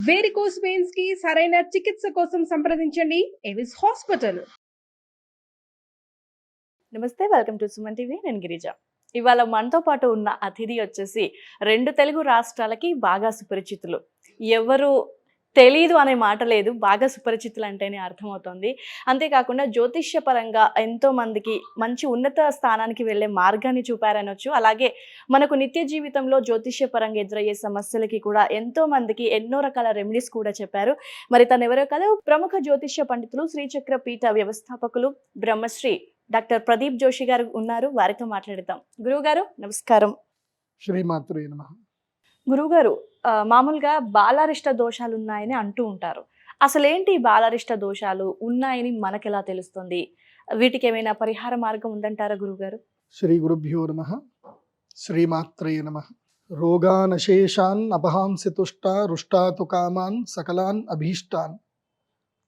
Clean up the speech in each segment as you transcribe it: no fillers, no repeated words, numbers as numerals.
Varicose veins కి సరైన చికిత్స కోసం సంప్రదించండి ఎవిస్ హాస్పిటల్. నమస్తే, వెల్కమ్ టు సుమన్ టీవీ. నేను గిరిజ. ఇవాళ మనతో పాటు ఉన్న అతిథి వచ్చేసి 2 తెలుగు రాష్ట్రాలకి బాగా సుపరిచితులు. ఎవరు తెలీదు అనే మాట లేదు, బాగా సుపరిచితులు అంటేనే అర్థమవుతుంది. అంతేకాకుండా జ్యోతిష్య పరంగా ఎంతో మందికి మంచి ఉన్నత స్థానానికి వెళ్ళే మార్గాన్ని చూపారనొచ్చు. అలాగే మనకు నిత్య జీవితంలో జ్యోతిష్య పరంగా ఎదురయ్యే సమస్యలకి కూడా ఎంతో మందికి ఎన్నో రకాల రెమెడీస్ కూడా చెప్పారు. మరి తను ఎవరో కాదు, ప్రముఖ జ్యోతిష్య పండితులు, శ్రీచక్ర పీఠ వ్యవస్థాపకులు బ్రహ్మశ్రీ డాక్టర్ ప్రదీప్ జోషి గారు ఉన్నారు. వారితో మాట్లాడదాం. గురువు గారు నమస్కారం. శ్రీమాత్రే నమః. గురువు గారు, మామూలుగా బాలారిష్ట దోషాలు ఉన్నాయని అంటూ ఉంటారు. అసలేంటి బాలారిష్ట దోషాలు ఉన్నాయని మనకెలా తెలుస్తుంది? వీటికి ఏమైనా పరిహార మార్గం ఉందంటారా గురుగారు? శ్రీ గురుభ్యో నమః. శ్రీమాత్రే నమః. రోగానశేషాన్ అపహాంసి తుష్టా రుష్టాతు కామాన్ సకలాన్ అభీష్టాన్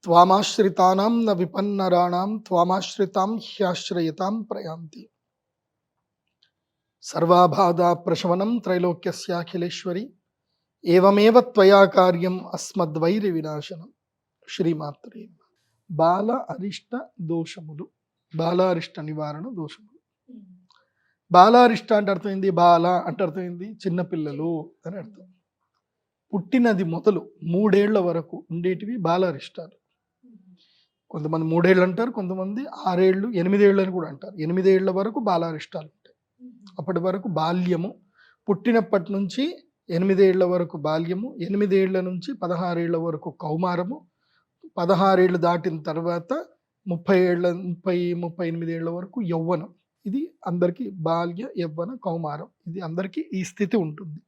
త్వామాశ్రితానాం న విపన్నరాణాం త్వామాశ్రితాం హ్యాశ్రయతాం ప్రయాంతి. సర్వాబాధా ప్రశమనం త్రైలోక్యస్యాఖిలేశ్వరి ఏవమేవ త్వయా కార్యం అస్మద్వైరి వినాశనం. శ్రీమాత్రే. బాల అరిష్ట దోషములు, బాలారిష్ట నివారణ దోషములు. బాలారిష్ట అంటే అర్థమైంది, బాల అంటే అర్థమైంది చిన్నపిల్లలు అని అర్థం. పుట్టినది మొదలు 3 ఏళ్ల వరకు ఉండేటివి బాలారిష్టాలు. కొంతమంది 3 ఏళ్ళు అంటారు, కొంతమంది 6 ఏళ్ళు 8 ఏళ్ళు అని కూడా అంటారు. 8 ఏళ్ల వరకు బాలారిష్టాలు ఉంటాయి. అప్పటి వరకు బాల్యము, పుట్టినప్పటి నుంచి 8 ఏళ్ల వరకు బాల్యము, 8 ఏళ్ల నుంచి 16 ఏళ్ల వరకు కౌమారము, 16 ఏళ్ళు దాటిన తర్వాత 38 ఏళ్ల వరకు యవ్వనం. ఇది అందరికీ బాల్య యవ్వన కౌమారం, ఇది అందరికీ ఈ స్థితి ఉంటుంది.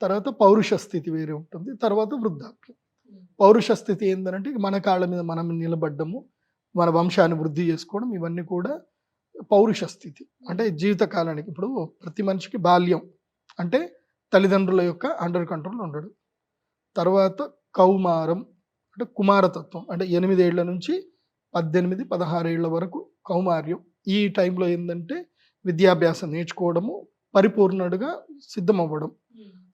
తర్వాత పౌరుష స్థితి వేరే ఉంటుంది, తర్వాత వృద్ధాప్యం. పౌరుష స్థితి ఏంటంటే మన కాళ్ళ మీద మనం నిలబడ్డము, మన వంశాన్ని వృద్ధి చేసుకోవడం, ఇవన్నీ కూడా పౌరుష స్థితి. అంటే జీవితకాలానికి. ఇప్పుడు ప్రతి మనిషికి బాల్యం అంటే తల్లిదండ్రుల యొక్క అండర్ కంట్రోల్ ఉండడం. తర్వాత కౌమారం అంటే కుమారతత్వం, అంటే 8 ఏళ్ల నుంచి 18, 16 ఏళ్ల వరకు కౌమార్యం. ఈ టైంలో ఏంటంటే విద్యాభ్యాసం నేర్చుకోవడము, పరిపూర్ణుడుగా సిద్ధమవ్వడం.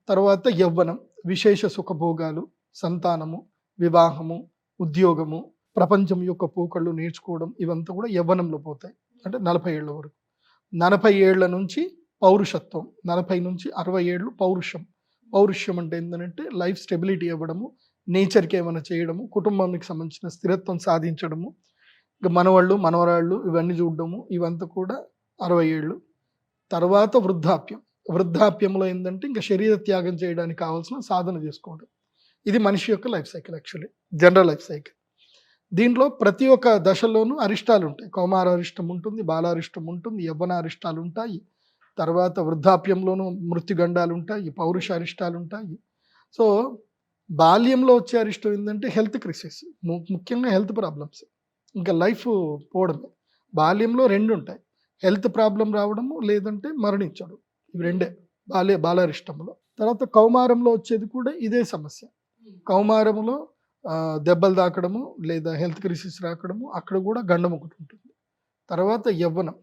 తర్వాత యవ్వనం, విశేష సుఖభోగాలు, సంతానము, వివాహము, ఉద్యోగము, ప్రపంచం యొక్క పోకళ్ళు నేర్చుకోవడం, ఇవంతా కూడా యవ్వనంలో పోతాయి. అంటే 40 ఏళ్ల వరకు. 40 ఏళ్ల నుంచి పౌరుషత్వం, 40 నుంచి 60 ఏళ్ళు పౌరుషం. పౌరుషం అంటే ఏంటంటే లైఫ్ స్టెబిలిటీ ఇవ్వడము, నేచర్కి ఏమైనా చేయడము, కుటుంబానికి సంబంధించిన స్థిరత్వం సాధించడము, ఇంకా మనవాళ్ళు మనవరాళ్ళు ఇవన్నీ చూడడము, ఇవంతా కూడా 60 ఏళ్ళు. తర్వాత వృద్ధాప్యం. వృద్ధాప్యంలో ఏంటంటే ఇంకా శరీర త్యాగం చేయడానికి కావాల్సిన సాధన చేసుకోవడం. ఇది మనిషి యొక్క life cycle, actually general life cycle. దీంట్లో ప్రతి ఒక్క దశలోనూ అరిష్టాలు ఉంటాయి. కౌమార అరిష్టం ఉంటుంది, బాలారిష్టం ఉంటుంది, యవ్వన అరిష్టాలు ఉంటాయి. తర్వాత వృద్ధాప్యంలోనూ మృత్యుగండాలు ఉంటాయి, పౌరుష అరిష్టాలు ఉంటాయి. సో బాల్యంలో వచ్చే అరిష్టం ఏంటంటే హెల్త్ క్రైసిస్, ముఖ్యంగా హెల్త్ ప్రాబ్లమ్స్, ఇంకా లైఫ్ పోవడమే. బాల్యంలో 2 ఉంటాయి, హెల్త్ ప్రాబ్లం రావడము, లేదంటే మరణించడం. ఇవి 2 బాలారిష్టంలో. తర్వాత కౌమారంలో వచ్చేది కూడా ఇదే సమస్య. కౌమారంలో దెబ్బలు తాకడము, లేదా హెల్త్ క్రైసిస్ రాకడము, అక్కడ కూడా గండం ఒకటి ఉంటుంది. తర్వాత యవ్వనం.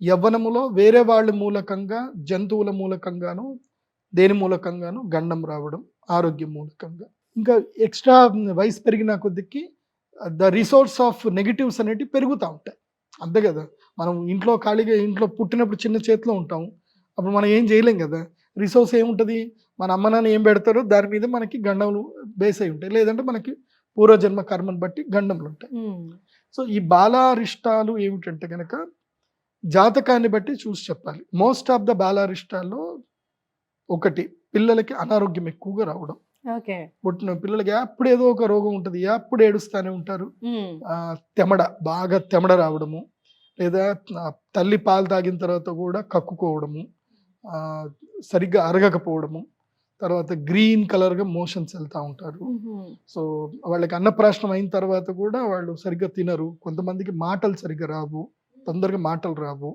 యవ్వనములో వేరే వాళ్ళ మూలకంగా, జంతువుల మూలకంగాను, దేని మూలకంగాను గండం రావడం, ఆరోగ్యం మూలకంగా. ఇంకా ఎక్స్ట్రా వయసు పెరిగిన కొద్దికి ద రిసోర్స్ ఆఫ్ నెగిటివ్స్ అనేటివి పెరుగుతూ ఉంటాయి. అంతే కదా, మనం ఇంట్లో ఖాళీగా, ఇంట్లో పుట్టినప్పుడు చిన్న చేతిలో ఉంటాము, అప్పుడు మనం ఏం చేయలేం కదా. రిసోర్స్ ఏముంటుంది, మన అమ్మ నాన్న ఏం పెడతారో దాని మీద మనకి గండములు బేస్ అయి ఉంటాయి, లేదంటే మనకి పూర్వజన్మ కర్మను బట్టి గండములు ఉంటాయి. సో ఈ బాలారిష్టాలు ఏమిటంటే కనుక జాతకాన్ని బట్టి చూసి చెప్పాలి. మోస్ట్ ఆఫ్ ద బాలారిష్టాల్లో ఒకటి, పిల్లలకి అనారోగ్యం ఎక్కువగా రావడం. పుట్టిన పిల్లలకి అప్పుడు ఏదో ఒక రోగం ఉంటుంది, అప్పుడు ఏడుస్తూనే ఉంటారు. బాగా తెమడ రావడము, లేదా తల్లి పాలు తాగిన తర్వాత కూడా కక్కుకోవడము, సరిగ్గా అరగకపోవడము, తర్వాత గ్రీన్ కలర్గా మోషన్స్ వెళ్తూ ఉంటారు. సో వాళ్ళకి అన్నప్రాశనం అయిన తర్వాత కూడా వాళ్ళు సరిగ్గా తినరు. కొంతమందికి మాటలు సరిగ్గా రావు, తొందరగా మాటలు రావు,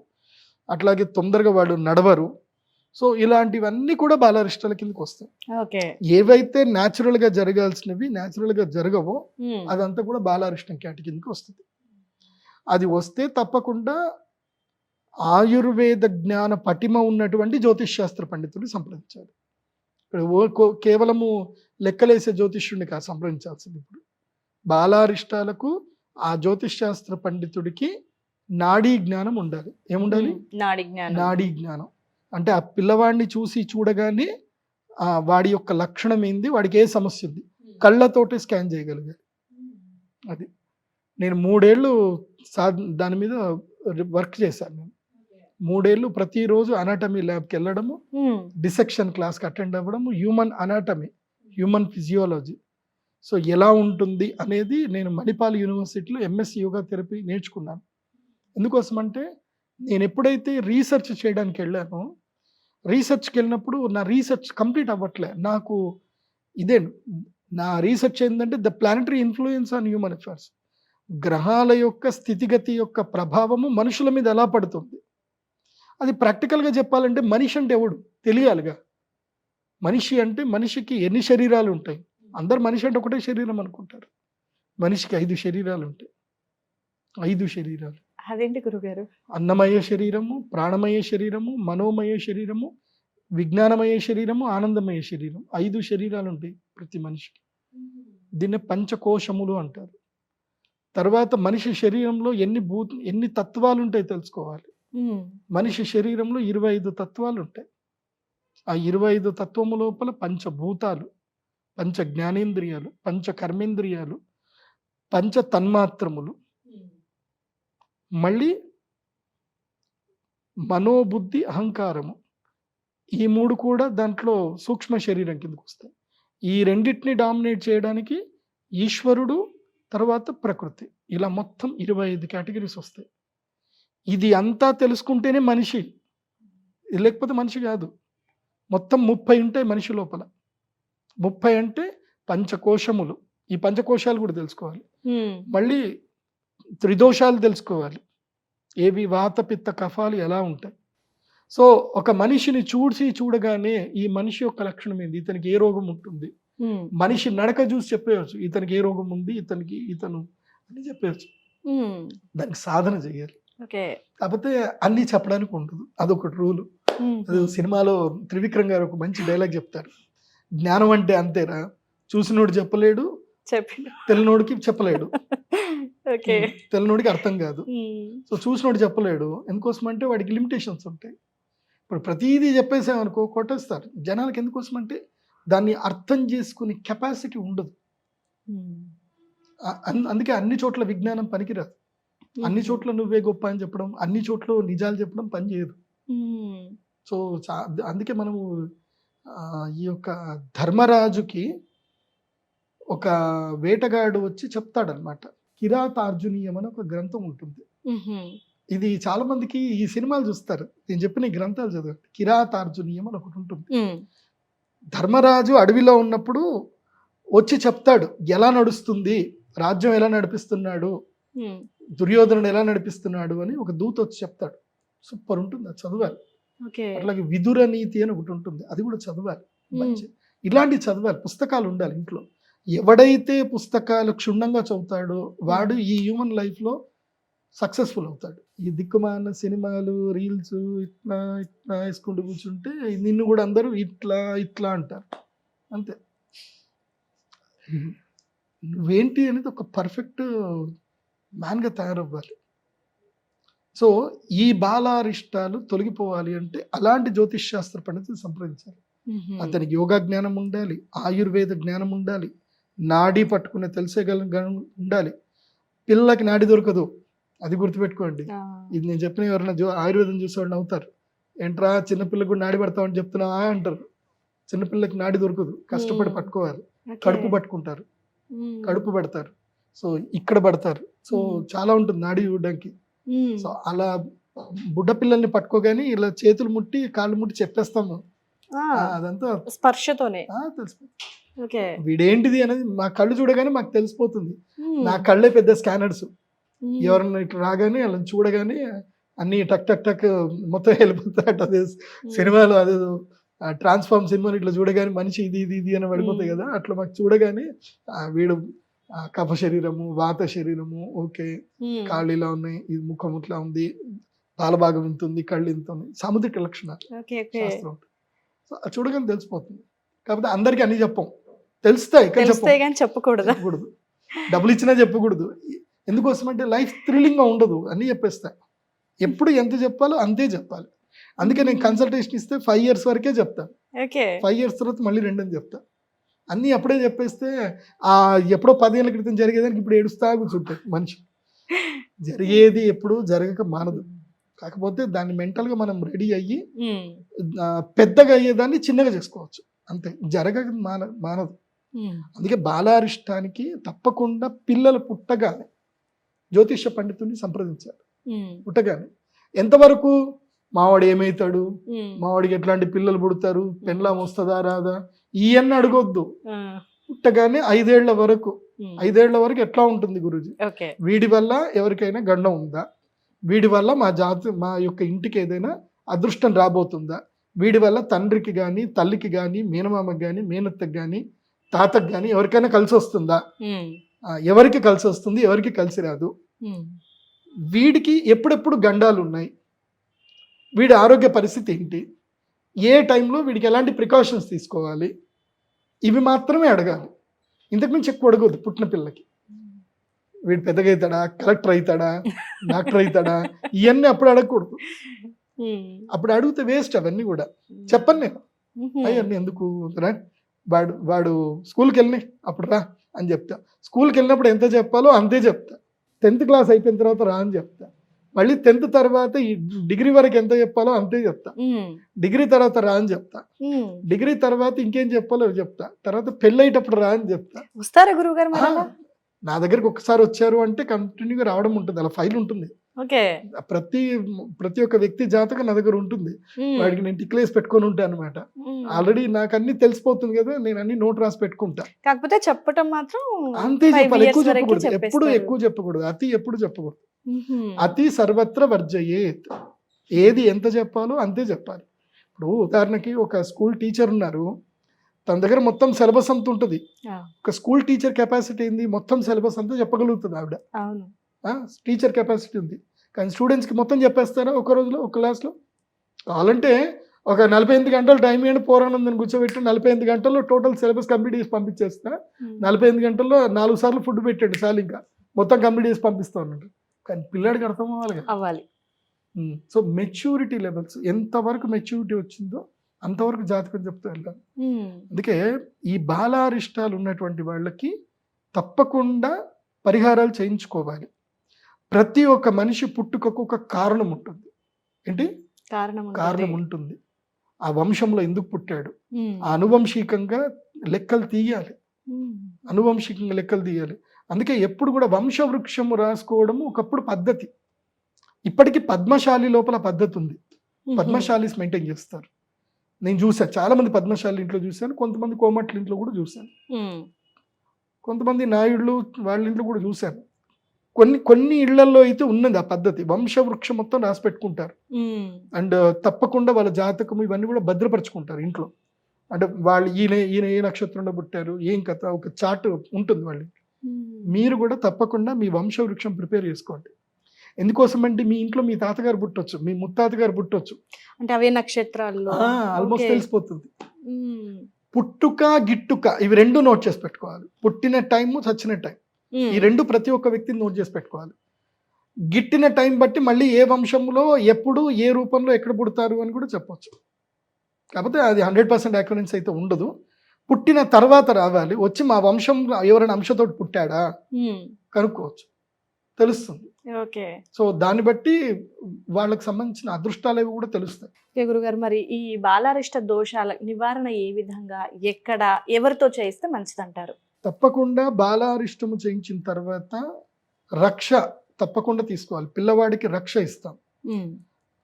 అట్లాగే తొందరగా వాళ్ళు నడవరు. సో ఇలాంటివన్నీ కూడా బాలారిష్టాల కిందకి వస్తాయి. ఏవైతే న్యాచురల్గా జరగాల్సినవి న్యాచురల్గా జరగవో అదంతా కూడా బాలారిష్టం క్యాటి కిందకి వస్తుంది. అది వస్తే తప్పకుండా ఆయుర్వేద జ్ఞాన పటిమ ఉన్నటువంటి జ్యోతిష్ శాస్త్ర పండితులు సంప్రదించారు. కేవలము లెక్కలేసే జ్యోతిష్యుడిని కాదు సంప్రదించాల్సింది. ఇప్పుడు బాలారిష్టాలకు ఆ జ్యోతిష్ శాస్త్ర పండితుడికి నాడీ జ్ఞానం ఉండాలి. ఏముండాలి? నాడి జ్ఞానం. నాడీ జ్ఞానం అంటే ఆ పిల్లవాడిని చూసి చూడగానే వాడి యొక్క లక్షణం ఏంది, వాడికి ఏ సమస్య ఉంది, కళ్ళతోటి స్కాన్ చేయగలిగాలి. అది నేను 3 ఏళ్ళు దాని మీద వర్క్ చేశాను. నేను 3 ఏళ్ళు ప్రతిరోజు అనాటమీ ల్యాబ్కి వెళ్ళడము, డిసెక్షన్ క్లాస్కి అటెండ్ అవ్వడము, human anatomy, human physiology, so ఎలా ఉంటుంది అనేది నేను మణిపాల్ యూనివర్సిటీలో ఎంఎస్సి యోగా థెరపీ నేర్చుకున్నాను. ఎందుకోసం అంటే నేను ఎప్పుడైతే రీసెర్చ్ చేయడానికి వెళ్ళానో, రీసెర్చ్కి వెళ్ళినప్పుడు నా రీసెర్చ్ కంప్లీట్ అవ్వట్లే. నాకు ఇదే నా రీసెర్చ్ ఏంటంటే the planetary influence on human affairs, గ్రహాల యొక్క స్థితిగతి యొక్క ప్రభావము మనుషుల మీద ఎలా పడుతుంది. అది ప్రాక్టికల్గా చెప్పాలంటే మనిషి అంటే ఎవడు తెలియాలిగా. మనిషి అంటే మనిషికి ఎన్ని శరీరాలు ఉంటాయి? అందరు మనిషి అంటే ఒకటే శరీరం అనుకుంటారు. మనిషికి 5 శరీరాలు ఉంటాయి. 5 శరీరాలు. అదేంటి గురుగారు? అన్నమయ శరీరము, ప్రాణమయ శరీరము, మనోమయ శరీరము, విజ్ఞానమయ శరీరము, ఆనందమయ శరీరం. 5 శరీరాలు ఉంటాయి ప్రతి మనిషికి. దీన్ని పంచకోశములు అంటారు. తర్వాత మనిషి శరీరంలో ఎన్ని తత్వాలు ఉంటాయి తెలుసుకోవాలి. మనిషి శరీరంలో 25 తత్వాలు ఉంటాయి. ఆ 25 తత్వము లోపల పంచభూతాలు, పంచ జ్ఞానేంద్రియాలు, పంచ కర్మేంద్రియాలు, పంచ తన్మాత్రములు, మళ్ళీ మనోబుద్ధి అహంకారము, ఈ 3 కూడా దాంట్లో సూక్ష్మ శరీరం కిందకు వస్తాయి. ఈ రెండింటిని డామినేట్ చేయడానికి ఈశ్వరుడు, తర్వాత ప్రకృతి, ఇలా మొత్తం 25 కేటగిరీస్ వస్తాయి. ఇది అంతా తెలుసుకుంటేనే మనిషి, లేకపోతే మనిషి కాదు. మొత్తం 30 ఉంటాయి మనిషి లోపల. 30 అంటే పంచకోశములు. ఈ పంచకోశాలు కూడా తెలుసుకోవాలి. మళ్ళీ త్రిదోషాలు తెలుసుకోవాలి. ఏవి? వాత పిత్త కఫాలు ఎలా ఉంటాయి. సో ఒక మనిషిని చూడగానే ఈ మనిషి యొక్క లక్షణం ఏంది, ఇతనికి ఏ రోగం ఉంటుంది, మనిషి నడక చూసి చెప్పేయచ్చు ఇతనికి ఏ రోగం ఉంది, ఇతను అని చెప్పేయచ్చు. దానికి సాధన చేయాలి. కాకపోతే అన్ని చెప్పడానికి ఉండదు, అదొకటి రూలు. అది సినిమాలో త్రివిక్రమ్ గారు ఒక మంచి డైలాగ్ చెప్తారు, జ్ఞానం అంటే అంతేరా, చూసినోడు చెప్పలేడు, తెలియనోడికి చెప్పలేడు, తెలియనోడికి అర్థం కాదు. సో చూసినోడు చెప్పలేడు, ఎందుకోసం అంటే వాడికి లిమిటేషన్స్ ఉంటాయి. ఇప్పుడు ప్రతిదీ చెప్పేసామనుకో కొట్టేస్తారు జనాలకి. ఎందుకోసం అంటే దాన్ని అర్థం చేసుకునే కెపాసిటీ ఉండదు. అందుకే అన్ని చోట్ల విజ్ఞానం పనికిరాదు. అన్ని చోట్ల నువ్వే గొప్ప అని చెప్పడం, అన్ని చోట్ల నిజాలు చెప్పడం పని చేయదు. సో అందుకే మనము ఈ యొక్క ధర్మరాజుకి ఒక వేటగాడు వచ్చి చెప్తాడనమాట. కిరాతార్జునీయం అని ఒక గ్రంథం ఉంటుంది. ఇది చాలా మందికి ఈ సినిమాలు చూస్తారు, నేను చెప్పిన ఈ గ్రంథాలు చదవండి. కిరాతార్జునీయం అని ఒకటి ఉంటుంది. ధర్మరాజు అడవిలో ఉన్నప్పుడు వచ్చి చెప్తాడు ఎలా నడుస్తుంది రాజ్యం, ఎలా నడిపిస్తున్నాడు, దుర్యోధనుడు ఎలా నడిపిస్తున్నాడు అని ఒక దూత వచ్చి చెప్తాడు. సూపర్ ఉంటుంది, అది చదవాలి. అట్లాగే విదుర నీతి అని ఒకటి ఉంటుంది, అది కూడా చదవాలి. మంచి ఇలాంటివి చదవాలి, పుస్తకాలు ఉండాలి ఇంట్లో. ఎవడైతే పుస్తకాలు క్షుణ్ణంగా చదువుతాడో వాడు ఈ హ్యూమన్ లైఫ్లో సక్సెస్ఫుల్ అవుతాడు. ఈ దిక్కుమాన సినిమాలు, రీల్స్ ఇట్లా ఇట్లా వేసుకుంటూ కూర్చుంటే నిన్ను కూడా అందరూ ఇట్లా ఇట్లా అంటారు. అంతే. నువ్వేంటి అనేది ఒక పర్ఫెక్ట్ మ్యాన్గా తయారవ్వాలి. సో ఈ బాలారిష్టాలు తొలగిపోవాలి అంటే అలాంటి జ్యోతిష్ శాస్త్ర పండితులు సంప్రదించాలి. అతనికి యోగా జ్ఞానం ఉండాలి, ఆయుర్వేద జ్ఞానం ఉండాలి, నాడీ పట్టుకునే ఉండాలి. పిల్లలకి నాడి దొరకదు, అది గుర్తుపెట్టుకోండి. ఇది నేను చెప్పిన ఎవరైనా ఆయుర్వేదం చూసేవాడిని అవుతారు, ఏంట్రా చిన్నపిల్లకి కూడా నాడి పడతామని చెప్తున్నావా అంటారు. చిన్నపిల్లకి నాడి దొరకదు, కష్టపడి పట్టుకోవాలి. కడుపు పట్టుకుంటారు, కడుపు పడతారు, సో ఇక్కడ పడతారు. సో చాలా ఉంటుంది నాడి చూడడానికి. సో అలా బుడ్డ పిల్లల్ని పట్టుకోగానే ఇలా చేతులు ముట్టి కాళ్ళు ముట్టి చెప్పేస్తాము, అదంతా స్పర్శతోనే తెలిసిపోతుంది. వీడేంటిది అనేది మా కళ్ళు చూడగానే మాకు తెలిసిపోతుంది. నా కళ్ళే పెద్ద స్కానర్స్. ఎవరన్నా ఇట్లా రాగానే అలా చూడగానే అన్ని టక్ టక్ టక్ మొత్తం వెళ్ళిపోతాయి. అదే సినిమాలో అదే ట్రాన్స్ఫార్మ్ సినిమాని ఇట్లా చూడగానే మనిషి ఇది ఇది ఇది అని పడిపోతాయి కదా, అట్లా మాకు చూడగానే వీడు కఫ శరీరము, వాత శరీరము, ఓకే కాళ్ళు ఉన్నాయి, ఇది ముఖం ఇట్లా ఉంది, పాలభాగం ఇంత ఉంది, కళ్ళు ఇంత ఉంది, సాముద్రిక లక్షణాలు శాస్త్రం. సో చూడగానే తెలిసిపోతుంది. కాకపోతే అందరికీ అన్ని చెప్పం, తెలుస్తాయి కానీ తెలిస్తే కానీ చెప్పకూడదా? చెప్పకూడదు. డబ్బులు ఇచ్చినా చెప్పకూడదు. ఎందుకోసం అంటే లైఫ్ థ్రిల్లింగ్గా ఉండదు, అన్నీ చెప్పేస్తా. ఎప్పుడు ఎంత చెప్పాలో అంతే చెప్పాలి. అందుకే నేను కన్సల్టేషన్ ఇస్తే 5 years వరకే చెప్తాను. ఓకే. 5 years తర్వాత మళ్ళీ 2 అని చెప్తా. అన్నీ అప్పుడే చెప్పేస్తే ఎప్పుడో 10 ఏళ్ళ క్రితం జరిగేదానికి ఇప్పుడు ఏడుస్తా కూర్చుంటాయి మనిషి. జరిగేది ఎప్పుడు జరగక మానదు. కాకపోతే దాన్ని మెంటల్గా మనం రెడీ అయ్యి పెద్దగా అయ్యేదాన్ని చిన్నగా చేసుకోవచ్చు అంతే. జరగక మానదు. అందుకే బాలారిష్టానికి తప్పకుండా పిల్లలు పుట్టగానే జ్యోతిష పండితుడిని సంప్రదించాలి. పుట్టగానే ఎంతవరకు మావాడు ఏమవుతాడు, మావాడికి ఎట్లాంటి పిల్లలు పుడతారు, పెండ్లాం వస్తుందా రాదా, ఇవన్నీ అడగొద్దు. పుట్టగానే 5 ఏళ్ల వరకు ఎట్లా ఉంటుంది గురూజీ, వీడి వల్ల ఎవరికైనా గండం ఉందా, వీడి వల్ల మా యొక్క ఇంటికి ఏదైనా అదృష్టం రాబోతుందా, వీడి వల్ల తండ్రికి కానీ తల్లికి కానీ మేనమామకి కానీ మేనత్తకి కానీ తాతకి కానీ ఎవరికైనా కలిసి వస్తుందా, ఎవరికి కలిసి వస్తుంది, ఎవరికి కలిసి రాదు, వీడికి ఎప్పుడెప్పుడు గండాలు ఉన్నాయి, వీడి ఆరోగ్య పరిస్థితి ఏంటి, ఏ టైంలో వీడికి ఎలాంటి ప్రికాషన్స్ తీసుకోవాలి, ఇవి మాత్రమే అడగాలి. ఇంతకుమించి ఎక్కువ అడగదు. పుట్టిన పిల్లకి వీడు పెద్దగా అవుతాడా, కలెక్టర్ అవుతాడా, డాక్టర్ అవుతాడా, ఇవన్నీ అప్పుడు అడగకూడదు. అప్పుడు అడిగితే వేస్ట్. అవన్నీ కూడా చెప్పను నేను. అవన్నీ ఎందుకు రా, వాడు స్కూల్కి వెళ్ళి అప్పుడు రా అని చెప్తా. స్కూల్కి వెళ్ళినప్పుడు ఎంత చెప్పాలో అంతే చెప్తా. 10th క్లాస్ అయిపోయిన తర్వాత రా అని చెప్తా. మళ్ళీ 10th తర్వాత ఈ డిగ్రీ వరకు ఎంత చెప్పాలో అంతే చెప్తా. డిగ్రీ తర్వాత రా అని చెప్తా. డిగ్రీ తర్వాత ఇంకేం చెప్పాలో చెప్తా. తర్వాత పెళ్ళి అయ్యేటప్పుడు రా అని చెప్తా. వస్తారా గురువు గారు? నా దగ్గరికి ఒకసారి వచ్చారు అంటే కంటిన్యూగా రావడం ఉంటుంది. అలా ఫైల్ ఉంటుంది. ప్రతి ఒక్క వ్యక్తి జాతకం నా దగ్గర ఉంటుంది. వాడికి నేను టిక్లేసి పెట్టుకొని ఉంటాను అనమాట. ఆల్రెడీ నాకు అన్ని తెలిసిపోతుంది కదా, నేను అన్ని నోట్ రాసి పెట్టుకుంటా. కాకపోతే చెప్పటం మాత్రం అంతే చెప్పాలి. ఎక్కువ చెప్పకూడదు. ఎక్కువ చెప్పకూడదు. అతి ఎప్పుడు చెప్పకూడదు. అతి సర్వత్ర వర్జయేత్. ఏది ఎంత చెప్పాలో అంతే చెప్పాలి. ఇప్పుడు ఉదాహరణకి ఒక స్కూల్ టీచర్ ఉన్నారు, తన దగ్గర మొత్తం సిలబస్ అంతా ఉంటుంది. ఒక స్కూల్ టీచర్ కెపాసిటీ ఏంది, మొత్తం సిలబస్ అంతా చెప్పగలుగుతుంది ఆవిడ. టీచర్ కెపాసిటీ ఉంది. కానీ స్టూడెంట్స్కి మొత్తం చెప్పేస్తారా ఒక రోజులో, ఒక క్లాస్లో? కావాలంటే ఒక 48 గంటలు టైం ఏంటి పోరానందని కూర్చోబెట్టి 48 గంటల్లో టోటల్ సిలబస్ కంప్లీట్ చేసి పంపించేస్తా. 48 గంటల్లో 4 సార్లు ఫుడ్ పెట్టండి చాలు, ఇంకా మొత్తం కంప్లీట్ చేసి పంపిస్తా ఉన్నట్టు. కానీ పిల్లాడికి అర్థం అవ్వాలి. సో మెచ్యూరిటీ లెవెల్స్ ఎంతవరకు మెచ్యూరిటీ వచ్చిందో అంతవరకు జాతకం చెప్తూ వెళ్ళాలి. అందుకే ఈ బాలారిష్టాలు ఉన్నటువంటి వాళ్ళకి తప్పకుండా పరిహారాలు చేయించుకోవాలి. ప్రతి ఒక్క మనిషి పుట్టుకకు ఒక కారణం ఉంటుంది. ఏంటి కారణం ఉంటుంది. ఆ వంశంలో ఎందుకు పుట్టాడు, ఆ అనువంశికంగా లెక్కలు తీయాలి. అందుకే ఎప్పుడు కూడా వంశవృక్షము రాసుకోవడము ఒకప్పుడు పద్ధతి. ఇప్పటికీ పద్మశాలి లోపల పద్ధతి ఉంది. పద్మశాలీస్ మెయింటైన్ చేస్తారు. నేను చూసాను, చాలా మంది పద్మశాలి ఇంట్లో చూశాను, కొంతమంది కోమట్ల ఇంట్లో కూడా చూశాను, కొంతమంది నాయుళ్ళు వాళ్ళ ఇంట్లో కూడా చూశాను. కొన్ని ఇళ్లలో అయితే ఉన్నది ఆ పద్ధతి. వంశవృక్షం మొత్తం రాసి పెట్టుకుంటారు. అండ్ తప్పకుండా వాళ్ళ జాతకం ఇవన్నీ కూడా భద్రపరుచుకుంటారు ఇంట్లో. అంటే వాళ్ళు ఈయన ఏ నక్షత్రంలో పుట్టారు, ఏం కథ, ఒక చార్ట్ ఉంటుంది వాళ్ళు. మీరు కూడా తప్పకుండా మీ వంశవృక్షం ప్రిపేర్ చేసుకోండి. ఎందుకోసం అంటే మీ ఇంట్లో మీ తాతగారు పుట్టొచ్చు, మీ ముత్తాతగారు పుట్టొచ్చు, అంటే అవే నక్షత్రాల్లో ఆల్మోస్ట్ తెలిసిపోతుంది. పుట్టుక గిట్టుక ఇవి 2 నోట్ చేసి పెట్టుకోవాలి. పుట్టిన టైం, చచ్చిన టైం, ఈ 2 ప్రతి ఒక్క వ్యక్తిని నోట్ చేసి పెట్టుకోవాలి. గిట్టిన టైం బట్టి మళ్ళీ ఏ వంశంలో ఎప్పుడు ఏ రూపంలో ఎక్కడ పుడతారు అని కూడా చెప్పొచ్చు. కాకపోతే అది 100% యాక్యురెన్సీ అయితే ఉండదు. పుట్టిన తర్వాత రావాలి, వచ్చి మా వంశంలో ఎవరైనా అంశంతో పుట్టాడా కనుక్కోవచ్చు, తెలుస్తుంది. సో దాన్ని బట్టి వాళ్ళకి సంబంధించిన అదృష్టాలు అవి కూడా తెలుస్తాయి. గురుగారు, మరి ఈ బాలారిష్ట దోషాల నివారణ ఏ విధంగా, ఎక్కడ, ఎవరితో చేయిస్తే మంచిదంటారు? తప్పకుండా బాలారిష్టము చేయించిన తర్వాత రక్ష తప్పకుండా తీసుకోవాలి. పిల్లవాడికి రక్ష ఇస్తాం.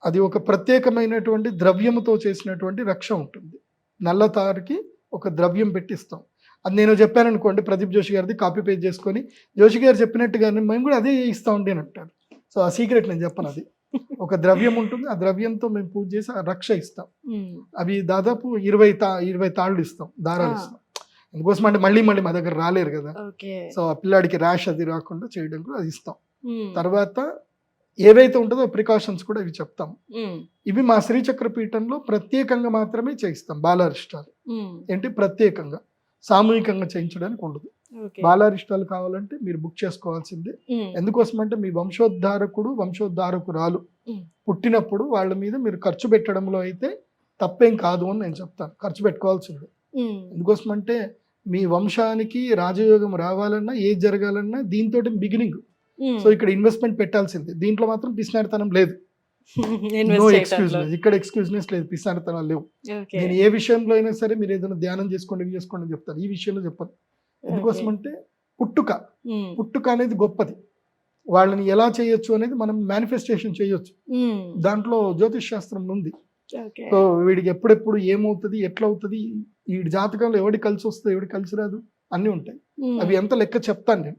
అది ఒక ప్రత్యేకమైనటువంటి ద్రవ్యముతో చేసినటువంటి రక్ష ఉంటుంది. నల్లతారికి ఒక ద్రవ్యం పెట్టిస్తాం. అది నేను చెప్పాను అనుకోండి, ప్రదీప్ జోషి గారిది కాపీ పేస్ట్ చేసుకొని జోషి గారు చెప్పినట్టుగానే మేము కూడా అదే ఇస్తామండి అని అంటారు. సో ఆ సీక్రెట్ నేను చెప్పను. అది ఒక ద్రవ్యం ఉంటుంది, ఆ ద్రవ్యంతో మేము పూజ చేసి ఆ రక్ష ఇస్తాం. అవి దాదాపు 20 తాళ్ళు ఇస్తాం, దారాలు ఇస్తాం. అందుకోసం అంటే మళ్ళీ మా దగ్గర రాలేరు కదా. సో ఆ పిల్లాడికి ర్యాష్ అది రాకుండా చేయడం కూడా అది ఇస్తాం. తర్వాత ఏవైతే ఉంటుందో ప్రికాషన్స్ కూడా ఇవి చెప్తాం. ఇవి మా శ్రీచక్ర పీఠంలో ప్రత్యేకంగా మాత్రమే చేయిస్తాం బాలారిష్టాలు. ఏంటి ప్రత్యేకంగా. సామూహికంగా చేయించడానికి ఉండదు. ఓకే. బాలారిష్టాలు కావాలంటే మీరు బుక్ చేసుకోవాల్సిందే. ఉమ్, ఎందుకోసం అంటే మీ వంశోద్ధారకుడు వంశోద్ధారకురాలు ఉమ్, పుట్టినప్పుడు వాళ్ళ మీద మీరు ఖర్చు పెట్టడంలో అయితే తప్పేం కాదు అని నేను చెప్తాను. ఖర్చు పెట్టుకోవాల్సిందే. ఉమ్, ఎందుకోసం అంటే మీ వంశానికి రాజయోగం రావాలన్నా ఏది జరగాలన్నా దీంతో బిగినింగ్. ఉమ్. సో ఇక్కడ ఇన్వెస్ట్మెంట్ పెట్టాల్సిందే. దీంట్లో మాత్రం పిసినారితనం లేదు. Invest నో చేయటంలో. ఎక్స్క్యూజ్నెస్. ఇక్కడ ఎక్స్క్యూజ్నెస్ లేదు, పిసినారితనాలు లేవు. ఓకే. నేను ఏ విషయంలో అయినా సరే మీరు ఏదైనా ధ్యానం చేసుకోండి ఇవి చేసుకోండి అని చెప్తాను. ఈ విషయంలో చెప్పను. ఎందుకోసం అంటే పుట్టుక ఉమ్, పుట్టుక అనేది గొప్పది. వాళ్ళని ఎలా చేయొచ్చు అనేది మనం మేనిఫెస్టేషన్ చేయొచ్చు. ఉమ్, దాంట్లో జ్యోతిష్ శాస్త్రం ఉంది. ఓకే. సో వీడికి ఎప్పుడెప్పుడు ఏమవుతుంది ఎట్లా అవుతుంది, వీడి జాతకంలో ఎవడి కలిసి వస్తుంది ఎవడి కలిసి రాదు అన్నీ ఉంటాయి. ఉమ్, అవి ఎంత లెక్క చెప్తాను నేను.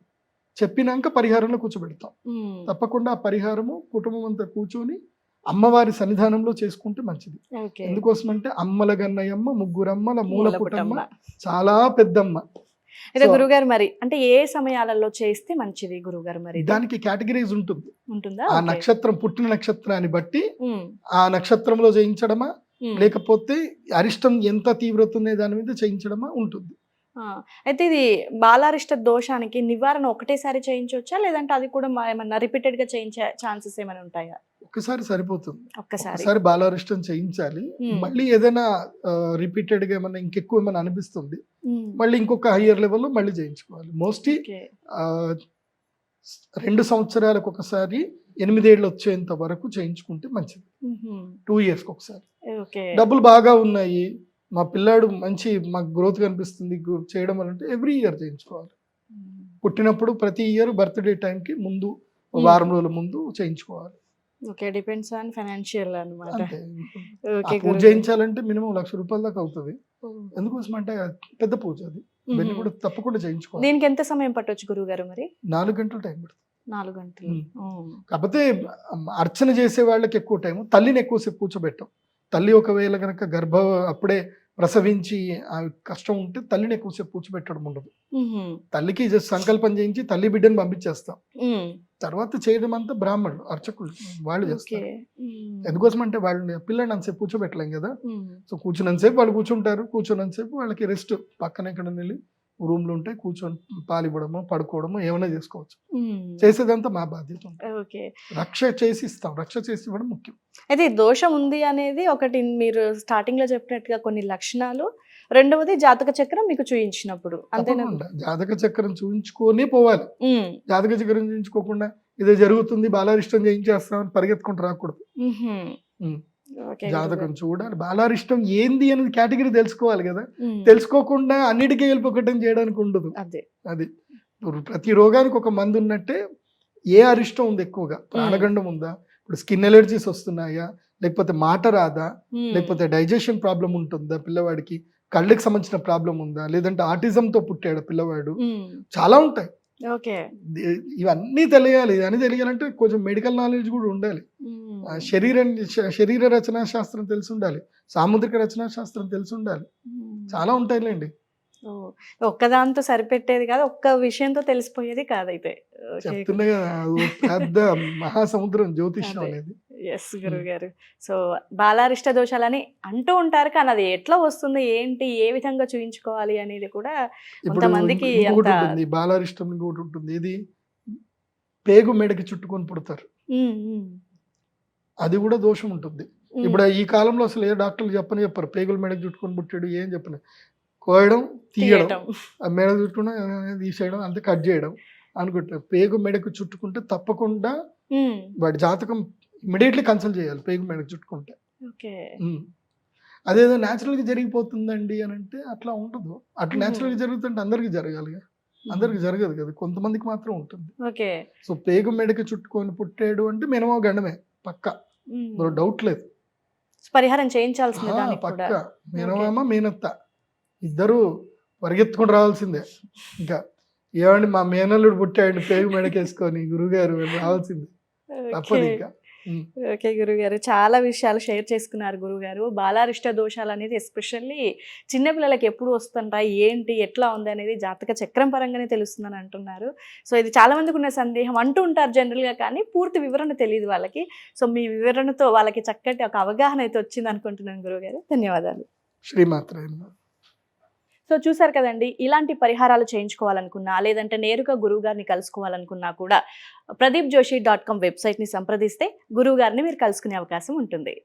చెప్పినాక పరిహారంలో కూర్చోబెడతాం. ఉమ్, తప్పకుండా ఆ పరిహారము కుటుంబం అంతా కూర్చొని అమ్మవారి సన్నిధానంలో చేసుకుంటే మంచిది. ఓకే. ఎందుకోసం అంటే అమ్మల గన్నయమ్మ ముగ్గురమ్మల మూల పుటమ్మ మూలపుటమ్మ. చాలా పెద్దమ్మ. అయితే So, గురుగారు మరి అంటే ఏ సమయాలలో చేస్తే మంచిది గురుగారు మరి ఇది? దానికి కేటగిరీస్ ఉంటుంది. ఉంటుందా? ఆ ఓకే. నక్షత్రం పుట్టిన నక్షత్రాన్ని బట్టి ఉమ్, ఆ నక్షత్రంలో చేయించడమా ఉమ్. లేకపోతే అరిష్టం ఎంత తీవ్రత ఉంది దాని మీద చేయించడమా ఉంటుంది. ఆ, అయితే ఇది బాలారిష్ట దోషానికి నివారణ ఒకటేసారి చేయించవచ్చా లేదంటే అది కూడా ఏమన్నా రిపీటెడ్ గా చేయించే ఛాన్సెస్ ఏమైనా ఉంటాయా? ఒకసారి సరిపోతుంది. ఒక్కసారి. ఒకసారి బాలారిష్టం చేయించాలి. ఉమ్, మళ్ళీ ఏదైనా రిపీటెడ్ గా ఏమన్నా ఇంకెక్కువ ఏమైనా అనిపిస్తుంది ఉమ్, మళ్ళీ ఇంకొక హయ్యర్ లెవెల్లో మళ్ళీ చేయించుకోవాలి. Mostly okay. 2 సంవత్సరాలకు ఒకసారి 8 ఏళ్ళు వచ్చేంత వరకు చేయించుకుంటే మంచిది. ఉహుం, 2 years ఒకసారి. ఓకే. డబ్బులు బాగా ఉన్నాయి, మా పిల్లాడు మంచి మాకు గ్రోత్ కనిపిస్తుంది చేయడం వల్ల అంటే ఎవ్రీ ఇయర్ చేయించుకోవాలి. ఉమ్, పుట్టినప్పుడు ప్రతి ఇయర్ బర్త్డే టైంకి ముందు Hmm. వారం రోజుల ముందు చేయించుకోవాలి. ఓకే. డిపెండ్స్ ఆన్ ఫైనాన్షియల్ అన్నమాట. అంతే. ఆ ఓకే పూజ గురు. చేయించాలంటే మినిమం ₹1,00,000 దాకా అవుతుంది. ఎందుకోసం అంటే పెద్ద పూజ అది. ఇవన్నీ ఉహుం. కూడా తప్పకుండా చేయించుకోవాలి. దీనికి ఎంత సమయం పట్టొచ్చు గురువు గారు మరి? 4 గంటల టైం పడుతుంది. 4 గంటలు. ఉమ్. ఉమ్, కాకపోతే అర్చన చేసే వాళ్ళకి ఎక్కువ టైం, తల్లిని ఎక్కువసేపు కూర్చోబెట్టాం. తల్లి ఒకవేళ కనుక అప్పుడే ప్రసవించి ఆ కష్టం ఉంటే తల్లిని ఎక్కువసేపు కూర్చోబెట్టడం ఉండదు. ఉహుం, తల్లికి జస్ట్ సంకల్పం చేయించి తల్లి బిడ్డను పంపించేస్తాం. ఉమ్, తర్వాత చేయడం అంతా బ్రాహ్మణులు అర్చకులు వాళ్ళు ఓకే. చేస్తారు. ఉమ్, ఎందుకోసం అంటే వాళ్ళని పిల్లని అంతసేపు కూర్చోబెట్టలేం కదా. ఉమ్, సో కూర్చున్నంతసేపు వాళ్ళు కూర్చుంటారు, కూర్చున్నంతసేపు వాళ్ళకి రెస్ట్. పక్కన ఎక్కడ వెళ్ళి రూమ్లు ఉంటాయి, కూర్చొని పాలివ్వడము పడుకోవడము ఏమైనా చేసుకోవచ్చు. ఉమ్, చేసేదంతా మా బాధ్యత ఉంటుంది. ఓకే. రక్ష చేసి ఇస్తాం, రక్ష చేసి ఇవ్వడం ముఖ్యం. అయితే ఈ దోషం ఉంది అనేది ఒకటి, మీరు స్టార్టింగ్ లో చెప్పినట్టుగా కొన్ని లక్షణాలు, రెండవది జాతక చక్రం మీకు చూయించినప్పుడు అంతేనా? తప్పకుండా జాతక చక్రం చూయించుకొని పోవాలి. ఉమ్, జాతక చక్రం చూయించుకోకుండా ఇదే జరుగుతుంది బాలారిష్టం చేయించేస్తామని పరిగెత్తుకుంటూ రాకూడదు. ఉహుం, ఉమ్. ఓకే జాతకం గురుగారు. చూడాలి, బాలారిష్టం ఏంది అనేది కేటగిరీ తెలుసుకోవాలి కదా. ఉమ్, తెలుసుకోకుండా అన్నిటికీ వెళ్ళిపోకటం చేయడానికి ఉండదు. అదే. అది ప్రతి రోగానికి ఒక మందు ఉన్నట్టే ఏ అరిష్టం ఉంది ఎక్కువగా, ప్రాణగండం ఉందా, ఇప్పుడు స్కిన్ ఎలర్జీస్ వస్తున్నాయా, లేకపోతే మాట రాదా, ఉమ్, లేకపోతే డైజెషన్ ప్రాబ్లం ఉంటుందా పిల్లవాడికి, కళ్ళకి సంబంధించిన ప్రాబ్లం ఉందా, లేదంటే ఆటిజంతో పుట్టాడు పిల్లవాడు, ఉమ్, చాలా ఉంటాయి. ఓకే. ఇవన్నీ తెలియాలి. ఇవన్నీ తెలియాలంటే కొంచెం మెడికల్ నాలెడ్జ్ కూడా ఉండాలి. ఉమ్, శరీర రచనా శాస్త్రం తెలిసి ఉండాలి, సాముద్రిక రచనా శాస్త్రం తెలిసి ఉండాలి. ఉమ్. చాలా ఉంటాయిలేండి. ఓ, ఒక్కదాంతో సరిపెట్టేది కాదు, ఒక్క విషయంతో తెలిసిపోయేది కాదైతే. చెప్తున్నా కదా, అది పెద్ద మహాసముద్రం జ్యోతిష్యం అదే. అనేది. ఎస్ గురువు గారు. సో బాలారిష్ట దోషాలని అంటూ ఉంటారు, కానీ అది ఎట్లా వస్తుంది, ఏంటి, ఏ విధంగా చూయించుకోవాలి అనేది కూడా ఇప్పుడు కొంతమందికి ఇంకొకటి అంత. ఉంటుంది, బాలారిష్టం ఇంకొకటి ఉంటుంది. ఇది పేగు మెడకి చుట్టుకొని పుడతారు, ఉమ్, ఉమ్, అది కూడా దోషం ఉంటుంది. ఉమ్, ఇప్పుడు ఈ కాలంలో అసలు ఏ డాక్టర్లు చెప్పరు పేగులు మెడకి చుట్టుకొని పుట్టాడు ఏం చెప్పను. కోయడం తీయడం, తీయటం. ఆ మెడ చుట్టుకున్న తీసేయడం, అంతే కట్ చేయడం అనుకుంటారు. పేగు మెడకు చుట్టుకుంటే తప్పకుండా ఉమ్, వాడి జాతకం ఇమీడియట్లీ కన్సల్ట్ చేయాలి పేగు మెడకు చుట్టుకుంటే. ఓకే. అదేదో న్యాచురల్గా జరిగిపోతుందండి అని అంటే అట్లా ఉండదు. అట్లా మ్మ్. న్యాచురల్గా జరుగుతుంటే అందరికీ జరగాలి కదా. అందరికి జరగదు కదా, కొంతమందికి మాత్రం ఉంటుంది. ఓకే. సో పేగు మెడకి చుట్టుకొని పుట్టాడు అంటే మినిమం గండమే పక్క, ఉమ్, డౌట్ లేదు. పరిహారం చేయించాల్సింది దానికి కూడా. పక్క మీనమామ మీనత్త ఇద్దరు పరిగెత్తుకొని రావాల్సిందే. ఇంకా ఏమండి మా మేనల్లుడు పుట్టాడు పేగు మెడకేసుకొని గురుగారు రావాల్సిందే, తప్పదు ఇంకా. ఓకే గురుగారు, చాలా విషయాలు షేర్ చేసుకున్నారు గురుగారు. బాలారిష్ట దోషాలు అనేది ఎస్పెషల్లీ చిన్నపిల్లలకి ఎప్పుడు వస్తుంటాయి, ఏంటి, ఎట్లా ఉంది అనేది జాతక చక్రం పరంగానే తెలుస్తుందని అంటున్నారు. సో ఇది చాలా మందికి ఉన్న సందేహం, అంటూ ఉంటారు జనరల్గా, కానీ పూర్తి వివరణ తెలియదు వాళ్ళకి. సో మీ వివరణతో వాళ్ళకి చక్కటి ఒక అవగాహన అయితే వచ్చింది అనుకుంటున్నాను గురుగారు. ధన్యవాదాలు. శ్రీమాత్రే నమః. సో చూసారు కదండి, ఇలాంటి పరిహారాలు చేయించుకోవాలనుకున్నా లేదంటే నేరుగా గురువు గారిని కలుసుకోవాలనుకున్నా కూడా ప్రదీప్జోషి.com వెబ్సైట్ని సంప్రదిస్తే గురువు గారిని మీరు కలుసుకునే అవకాశం ఉంటుంది.